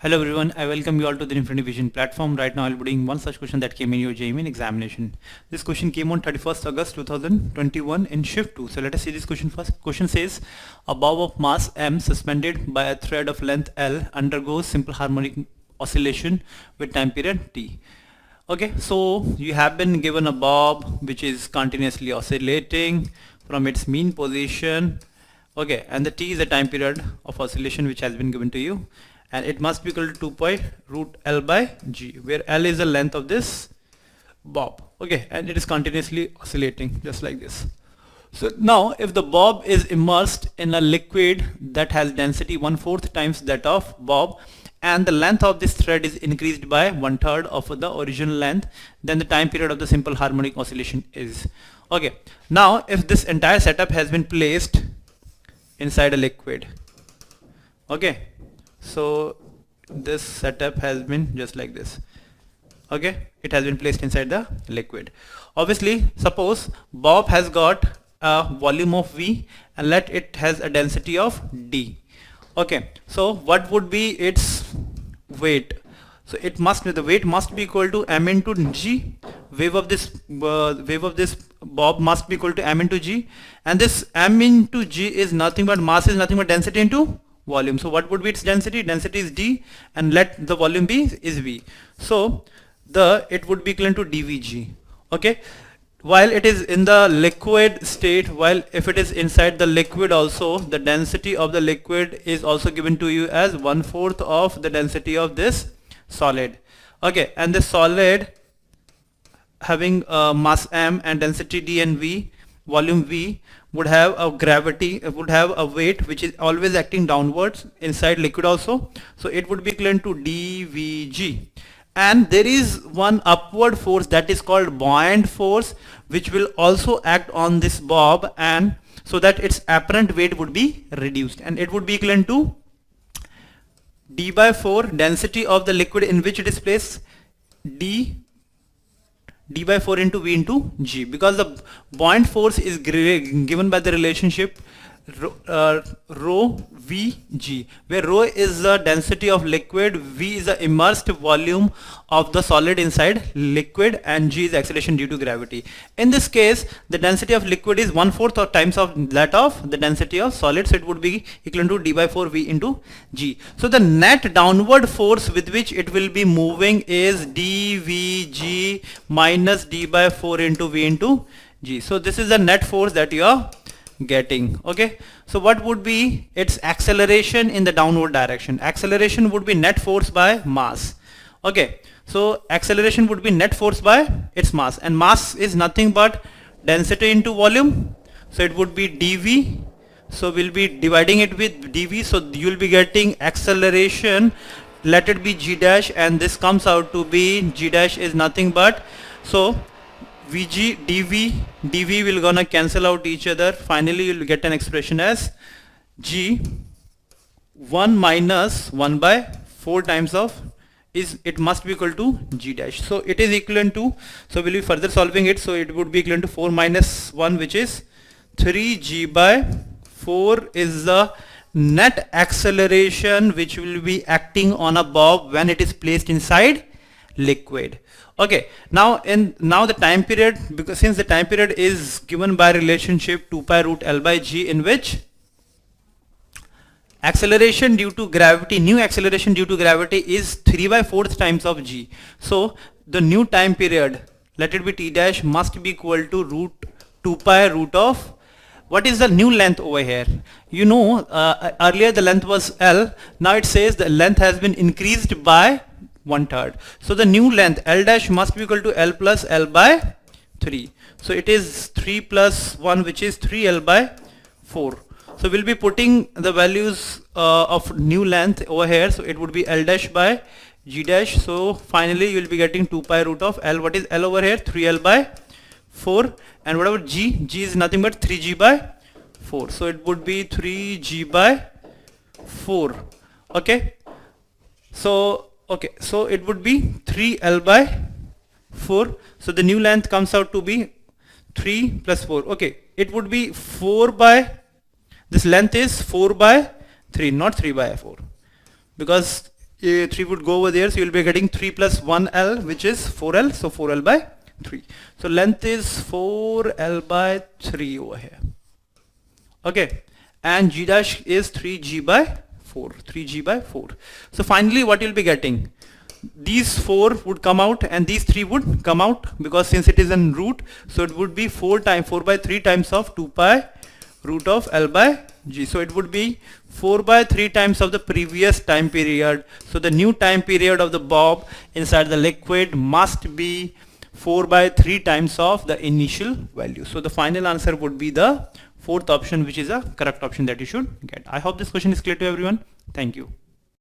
Hello everyone, I welcome you all to the Infinity Vision platform. Right now I'll be doing one such question that came in your JEE examination. This question came on 31st August 2021 in shift 2. So let us see this question first. Question says, a bob of mass m suspended by a thread of length L undergoes simple harmonic oscillation with time period t. Okay, so you have been given a bob which is continuously oscillating from its mean position. Okay, and the t is the time period of oscillation which has been given to you, and it must be equal to 2 pi root L by G, where L is the length of this bob. Okay, and it is continuously oscillating just like this. So now if the bob is immersed in a liquid that has density 1/4 times that of bob, and the length of this thread is increased by 1/3 of the original length, then the time period of the simple harmonic oscillation is. Okay, now if this entire setup has been placed inside a liquid, okay, so this setup has been just like this. Okay, it has been placed inside the liquid. Obviously, suppose bob has got a volume of V and let it has a density of D. Okay, so what would be its weight? So it must, the weight must be equal to m into G. Wave of this bob must be equal to m into G, and this m into G is nothing but mass, is nothing but density into volume. So what would be its density? Density is D, and let the volume be is V. So it would be equivalent to dVg. Okay, while it is in the liquid state, while if it is inside the liquid also, the density of the liquid is also given to you as 1/4 of the density of this solid. Okay, and the solid having mass m and density D and V, volume V, would have a gravity, would have a weight which is always acting downwards inside liquid also. So it would be equivalent to dVg. And there is one upward force that is called buoyant force, which will also act on this bob, and so that its apparent weight would be reduced, and it would be equivalent to d by 4 density of the liquid in which it is placed, d by 4 into V into G, because the buoyant force is given by the relationship rho V G, where rho is the density of liquid, V is the immersed volume of the solid inside liquid, and G is acceleration due to gravity. In this case, the density of liquid is 1/4 of times of that of the density of solid, so it would be equivalent to d by 4 V into G. So the net downward force with which it will be moving is dVg minus d by 4 into V into G. So this is the net force that you are getting. Okay, so what would be its acceleration in the downward direction? Acceleration would be net force by mass. Okay, so acceleration would be net force by its mass, and mass is nothing but density into volume, so it would be dV. So we'll be dividing it with dV, so you'll be getting acceleration, let it be g dash, and this comes out to be g dash is nothing but, so Vg dv will gonna cancel out each other. Finally you'll get an expression as G 1 minus 1 by 4 times of is, it must be equal to G dash. So it is equivalent to, so we'll be further solving it, so it would be equivalent to 4 minus 1, which is 3G by 4 is the net acceleration which will be acting on a bob when it is placed inside liquid. Okay, now the time period, because since the time period is given by relationship 2 pi root L by G, in which acceleration due to gravity, new acceleration due to gravity is 3 by 4th times of G. So the new time period, let it be T dash, must be equal to root 2 pi root of, what is the new length over here? You know, earlier the length was L, now it says the length has been increased by 1/3. So the new length L dash must be equal to L plus L by 3. So it is 3 plus 1, which is 3L by 4. So we'll be putting the values of new length over here. So it would be L dash by G dash. So finally you will be getting 2 pi root of L. What is L over here? 3L by 4. And whatever G is nothing but 3G by 4. So it would be 3G by 4. Okay. So it would be 3L by 4. So the new length comes out to be 3 plus 4. Okay, it would be 4 by, this length is 4 by 3, not 3 by 4, because 3 would go over there, so you'll be getting 3 plus 1L, which is 4L, so 4L by 3. So length is 4L by 3 over here. Okay, and G dash is 3G by 4, 3G by 4. So finally what you'll be getting, these 4 would come out and these 3 would come out, because since it is in root, so it would be 4 by 3 times of 2 pi root of L by G. So it would be 4 by 3 times of the previous time period. So the new time period of the bob inside the liquid must be 4 by 3 times of the initial value. So the final answer would be the fourth option, which is a correct option that you should get. I hope this question is clear to everyone. Thank you.